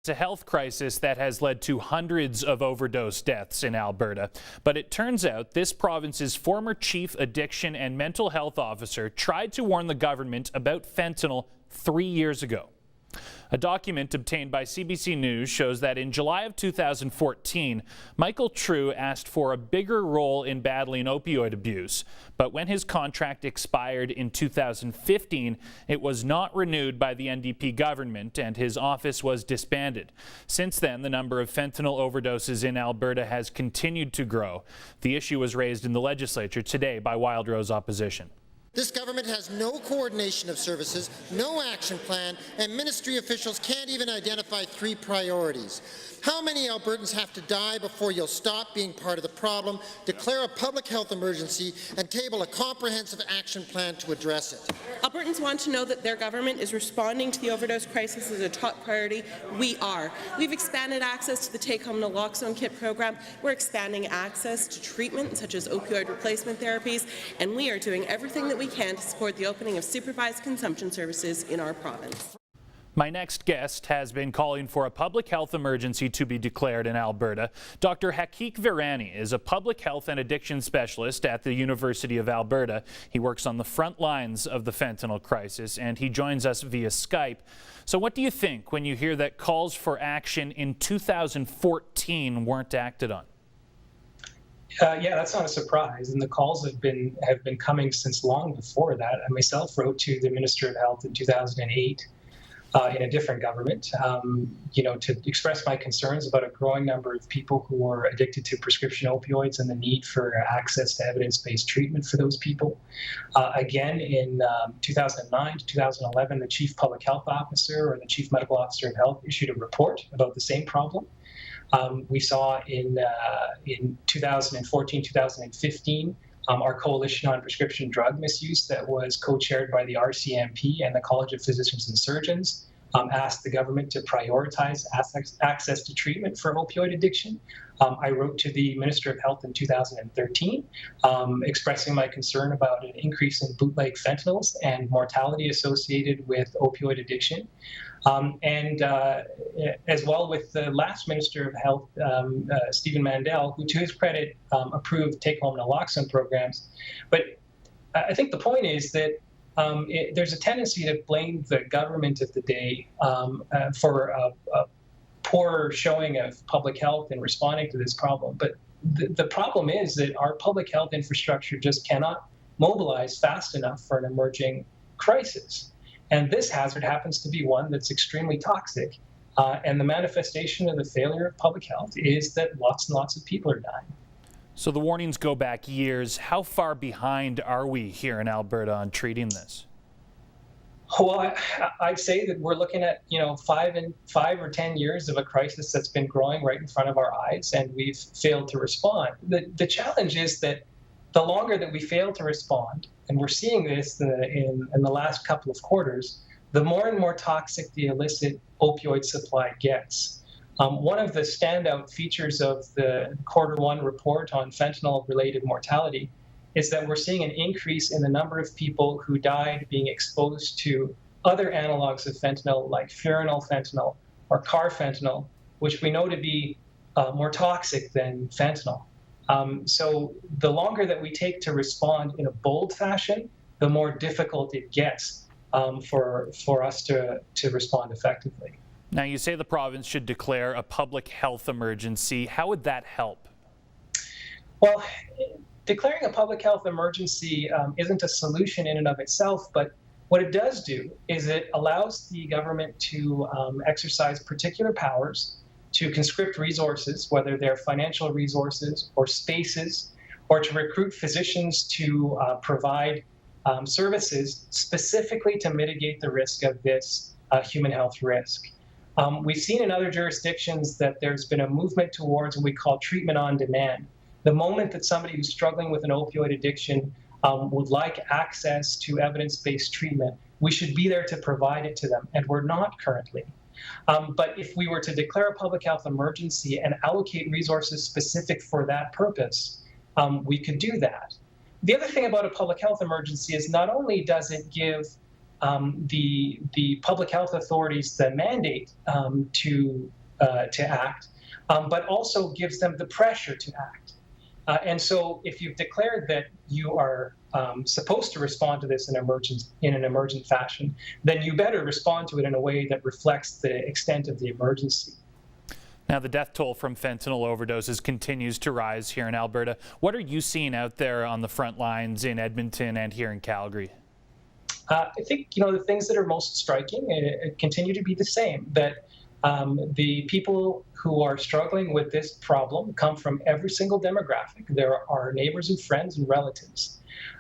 It's a health crisis that has led to hundreds of overdose deaths in Alberta. But it turns out this province's former chief addiction and mental health officer tried to warn the government about fentanyl 3 years ago. A document obtained by CBC News shows that in July of 2014, Michael True asked for a bigger role in battling opioid abuse. But when his contract expired in 2015, it was not renewed by the NDP government and his office was disbanded. Since then, the number of fentanyl overdoses in Alberta has continued to grow. The issue was raised in the legislature today by Wildrose opposition. This government has no coordination of services, no action plan, and ministry officials can't even identify 3 priorities. How many Albertans have to die before you'll stop being part of the problem, declare a public health emergency, and table a comprehensive action plan to address it? Albertans want to know that their government is responding to the overdose crisis as a top priority. We are. We've expanded access to the take-home naloxone kit program. We're expanding access to treatment such as opioid replacement therapies, and we are doing everything that we can to support the opening of supervised consumption services in our province. My next guest has been calling for a public health emergency to be declared in Alberta. Dr. Hakique Virani is a public health and addiction specialist at the University of Alberta. He works on the front lines of the fentanyl crisis, and he joins us via Skype. So what do you think when you hear that calls for action in 2014 weren't acted on? Yeah, that's not a surprise, and the calls have been coming since long before that. I myself wrote to the Minister of Health in 2008 in a different government, to express my concerns about a growing number of people who are addicted to prescription opioids and the need for access to evidence-based treatment for those people. Again, in 2009 to 2011, the Chief Public Health Officer or the Chief Medical Officer of Health issued a report about the same problem. We saw in 2014, 2015, our Coalition on Prescription Drug Misuse that was co-chaired by the RCMP and the College of Physicians and Surgeons asked the government to prioritize access to treatment for opioid addiction. I wrote to the Minister of Health in 2013 expressing my concern about an increase in bootleg fentanyls and mortality associated with opioid addiction. As well with the last Minister of Health, Stephen Mandel, who to his credit approved take-home naloxone programs. But I think the point is that there's a tendency to blame the government of the day for a poor showing of public health in responding to this problem. But the problem is that our public health infrastructure just cannot mobilize fast enough for an emerging crisis. And this hazard happens to be one that's extremely toxic. And the manifestation of the failure of public health is that lots and lots of people are dying. So the warnings go back years. How far behind are we here in Alberta on treating this? Well, I'd say that we're looking at 5 or 10 years of a crisis that's been growing right in front of our eyes, and we've failed to respond. The challenge is that the longer that we fail to respond, and we're seeing this in the last couple of quarters, the more and more toxic the illicit opioid supply gets. One of the standout features of the Q1 report on fentanyl-related mortality is that we're seeing an increase in the number of people who died being exposed to other analogs of fentanyl, like fentanyl or carfentanil, which we know to be more toxic than fentanyl. So the longer that we take to respond in a bold fashion, the more difficult it gets for us to respond effectively. Now, you say the province should declare a public health emergency. How would that help? Well, declaring a public health emergency isn't a solution in and of itself, but what it does do is it allows the government to exercise particular powers to conscript resources, whether they're financial resources or spaces, or to recruit physicians to provide services specifically to mitigate the risk of this human health risk. We've seen in other jurisdictions that there's been a movement towards what we call treatment on demand. The moment that somebody who's struggling with an opioid addiction would like access to evidence-based treatment, we should be there to provide it to them, and we're not currently. But if we were to declare a public health emergency and allocate resources specific for that purpose, we could do that. The other thing about a public health emergency is not only does it give the public health authorities the mandate to act, but also gives them the pressure to act. And so if you've declared that you are supposed to respond to this in an emergent fashion, then you better respond to it in a way that reflects the extent of the emergency. Now, the death toll from fentanyl overdoses continues to rise here in Alberta. What are you seeing out there on the front lines in Edmonton and here in Calgary? I think, the things that are most striking continue to be the same, that the people who are struggling with this problem come from every single demographic. There are neighbors and friends and relatives.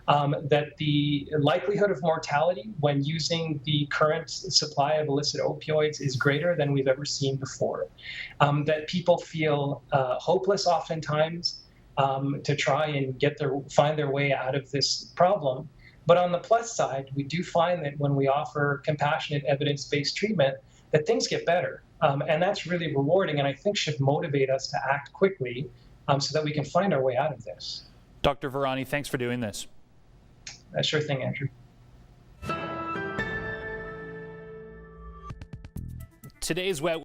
That the likelihood of mortality when using the current supply of illicit opioids is greater than we've ever seen before. That people feel hopeless oftentimes to try and find their way out of this problem. But on the plus side, we do find that when we offer compassionate, evidence-based treatment, that things get better. And that's really rewarding, and I think should motivate us to act quickly so that we can find our way out of this. Dr. Virani, thanks for doing this. Sure thing, Andrew. Today's Wet